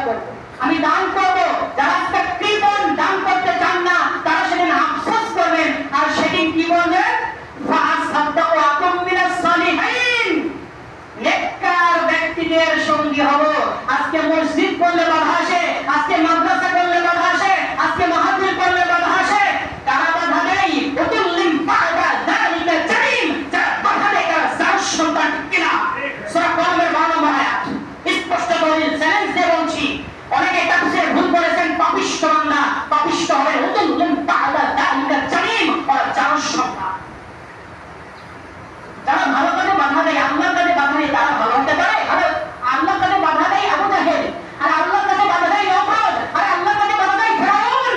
করব, আমি দান করব। যারা আজকে কৃপণ দান করতে চান না তারা সেদিন আফসোস করবেন, আর সেদিন কি বলবেন? ফাআসাদদাকুম মিনাস সালিহিন, নেককার ব্যক্তিদের সঙ্গী হব। আজকে মসজিদ করলে বাধা আসে, আজকে মাদ্রাসা করলে বাধা আসে, আজকে মাহফিল করলে বাধা আসে। কারা বাধা দেয়? উতুল্লিম বাদা যালিকা জালিম, যারা বাধা দেয় তারা যার সন্তান কিনা। সূরা কলমের 12 নম্বর আয়াত। স্পষ্ট দলিল, চ্যালেঞ্জ দিয়ে বলছি। অনেকে তাফসীরে ভুল করেছেন, পাপিষ্ঠ বান্দা, পাপিষ্ঠ হবে উতুল্লিম বাদা যালিকা জালিম, ওরা যার সন্তান। যারা ভালো কাজে বাধা দেয়, আল্লাহর কাজে বাধা দেয়, তারা ভালো হতে পারে? আরে আল্লাহর কাজে বাধা দেয় আবু জাহেল, আর আল্লাহর কাজে বাধা দেয় নমরুদ, আর আল্লাহর কাজে বাধা দেয় ফিরআউন।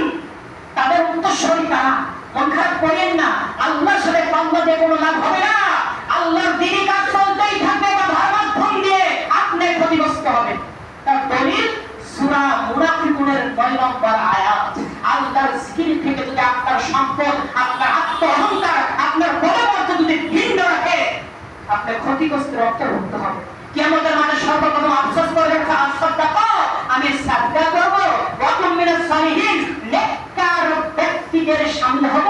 তাদের উত্তরসূরি কারা? মন খারাপ করেন না, আল্লাহর সাথে পাল্লা দিয়ে কোনো লাভ হবে না। আল্লাহর দ্বীনি কাজ চলতেই থাকবে, বাধার মাধ্যম দিয়ে আপনি ক্ষতিগ্রস্ত হবেন। তার দলিল সূরা মুনাফিকুনের 9 নম্বর আয়াত। আল্লাহর জিকির থেকে যদি আপনার সম্পদ, আপনার আত্ম অহংকার, আপনার বলবর্ত যদি ভিন্ন রাখে, আপনি ক্ষতিগ্রস্তের অন্তর্ভুক্ত হবে। কিয়ামতের মাঠে সর্বপ্রথম আফসোস করবেন, ফাআসাদদাকু, আমি সাদকা করব, ওয়া কুম মিনাস সালিহিন, নেককার ব্যক্তিদের শামিল হব,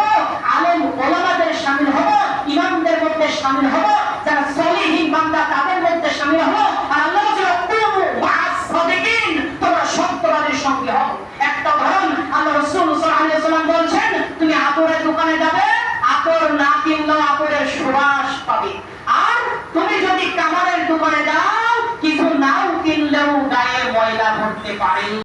আলেম ওলামাদের শামিল হব, ইমামদের মধ্যে শামিল হব, যারা সলিহিন বান্দা তাদের মধ্যে শামিল হব। আর আল্লাহ বলেন কুনু মা'আস সাদিকিন, তোমরা সত্যবাদীর সঙ্গে হও। একটা উদাহরণ, আল্লাহ রাসূল সাল্লাল্লাহু আলাইহি ওয়াসাল্লাম বলেছেন, তুমি আতরের দোকানে যাবে, আতর না কিনলেও আতরের সুবাস পাবে। আর তুমি যদি কামারের দোকানে যাও, কিছু নাও কিনলেও গায়ে ময়লা ধরতে পারে।